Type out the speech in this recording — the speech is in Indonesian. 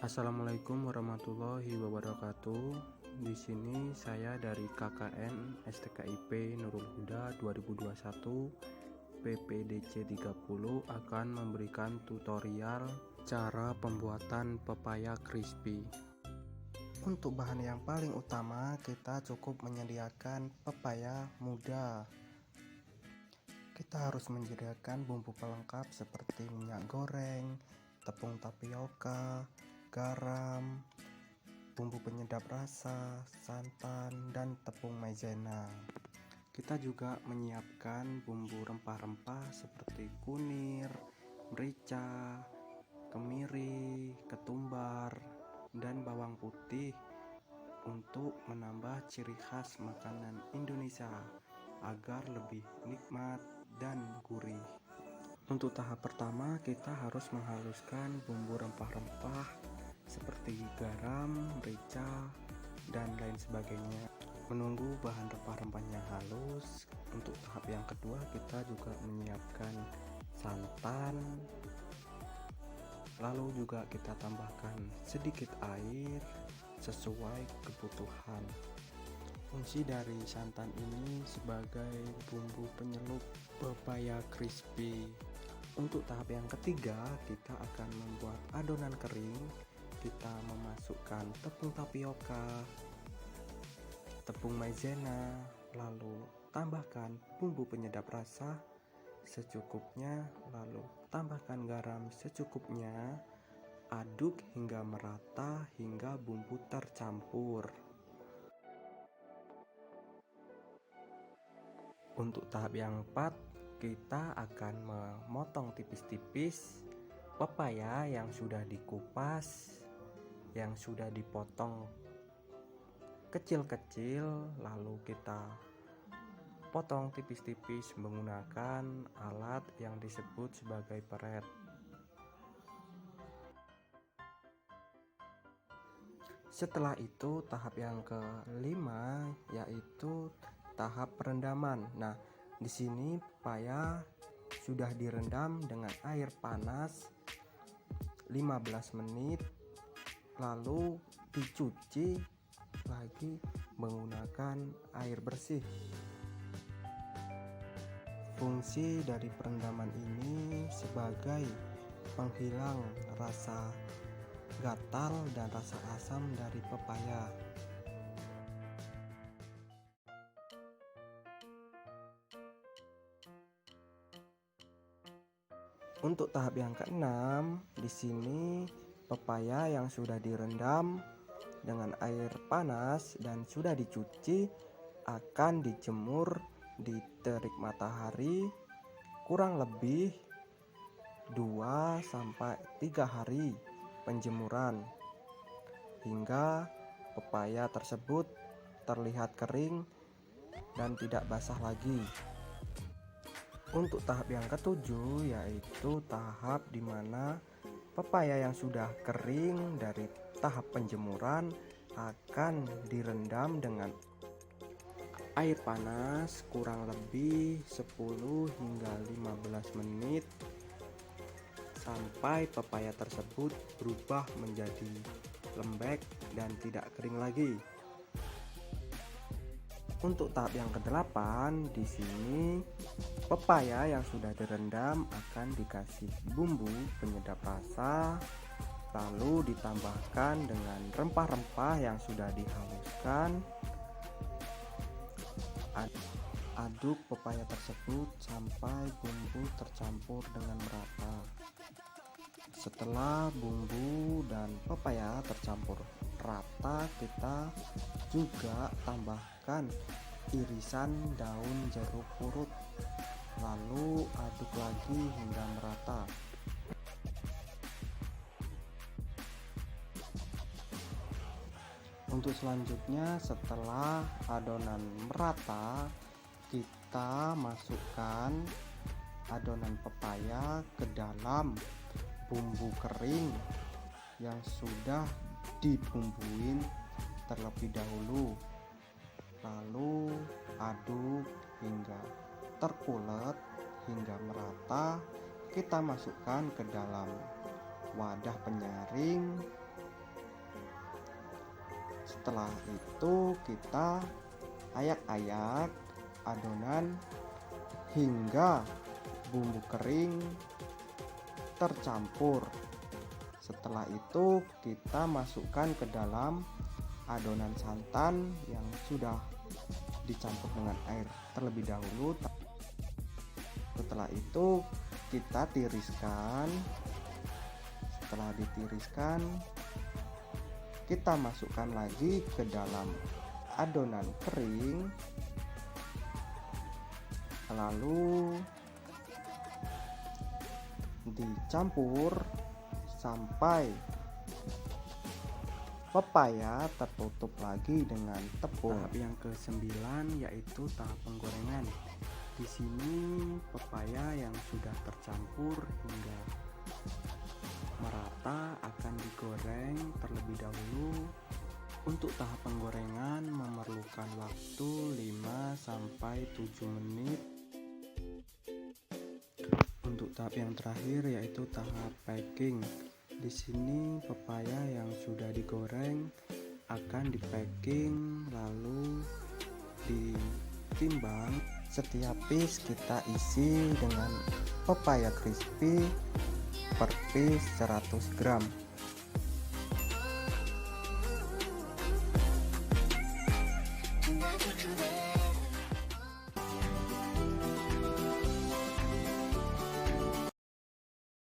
Assalamualaikum warahmatullahi wabarakatuh. Di sini saya dari KKN STKIP Nurul Huda 2021 PPDC 30 akan memberikan tutorial cara pembuatan pepaya crispy. Untuk bahan yang paling utama, kita cukup menyediakan pepaya muda. Kita harus menyediakan bumbu pelengkap seperti minyak goreng, tepung tapioka, garam, bumbu penyedap rasa, santan, dan tepung maizena. Kita juga menyiapkan bumbu rempah-rempah seperti kunir, merica, kemiri, ketumbar, dan bawang putih untuk menambah ciri khas makanan Indonesia agar lebih nikmat dan gurih. Untuk tahap pertama, kita harus menghaluskan bumbu rempah-rempah seperti garam, merica, dan lain sebagainya. Menunggu bahan rempah-rempahnya halus. Untuk tahap yang kedua, kita juga menyiapkan santan. Lalu juga kita tambahkan sedikit air sesuai kebutuhan. Fungsi dari santan ini sebagai bumbu penyelup pepaya crispy. Untuk tahap yang ketiga, kita akan membuat adonan kering. Kita memasukkan tepung tapioka, tepung maizena, lalu tambahkan bumbu penyedap rasa secukupnya, lalu tambahkan garam secukupnya. Aduk hingga merata hingga bumbu tercampur. Untuk tahap yang keempat, kita akan memotong tipis-tipis pepaya yang sudah dikupas, yang sudah dipotong kecil-kecil, lalu kita potong tipis-tipis menggunakan alat yang disebut sebagai peret. Setelah itu, tahap yang kelima yaitu tahap perendaman. Nah, di sini pepaya sudah direndam dengan air panas 15 menit, lalu dicuci lagi menggunakan air bersih. Fungsi dari perendaman ini sebagai penghilang rasa gatal dan rasa asam dari pepaya. Untuk tahap yang keenam, di sini pepaya yang sudah direndam dengan air panas dan sudah dicuci akan dijemur di terik matahari kurang lebih 2-3 hari penjemuran hingga pepaya tersebut terlihat kering dan tidak basah lagi. Untuk tahap yang ketujuh yaitu tahap dimana pepaya yang sudah kering dari tahap penjemuran akan direndam dengan air panas kurang lebih 10 hingga 15 menit sampai pepaya tersebut berubah menjadi lembek dan tidak kering lagi. Untuk tahap yang ke-8, di sini pepaya yang sudah direndam akan dikasih bumbu penyedap rasa, lalu ditambahkan dengan rempah-rempah yang sudah dihaluskan. Aduk pepaya tersebut sampai bumbu tercampur dengan merata. Setelah bumbu dan pepaya tercampur rata, kita juga tambahkan irisan daun jeruk purut, lalu aduk lagi hingga merata. Untuk selanjutnya, setelah adonan merata, kita masukkan adonan pepaya ke dalam bumbu kering yang sudah dibumbuin terlebih dahulu, lalu aduk hingga terkulek hingga merata. Kita masukkan ke dalam wadah penyaring Setelah itu kita ayak-ayak adonan hingga bumbu kering tercampur. Setelah itu kita masukkan ke dalam adonan santan yang sudah dicampur dengan air terlebih dahulu. Setelah itu kita tiriskan. Setelah ditiriskan, kita masukkan lagi ke dalam adonan kering, lalu dicampur sampai pepaya tertutup lagi dengan tepung. Tahap yang ke-9 yaitu tahap penggorengan. Di sini pepaya yang sudah tercampur hingga merata akan digoreng terlebih dahulu. Untuk tahap penggorengan memerlukan waktu 5-7 menit. Untuk tahap yang terakhir yaitu tahap packing. Di sini pepaya yang sudah digoreng akan dipacking lalu ditimbang. Setiap piece kita isi dengan pepaya crispy per piece 100 gram.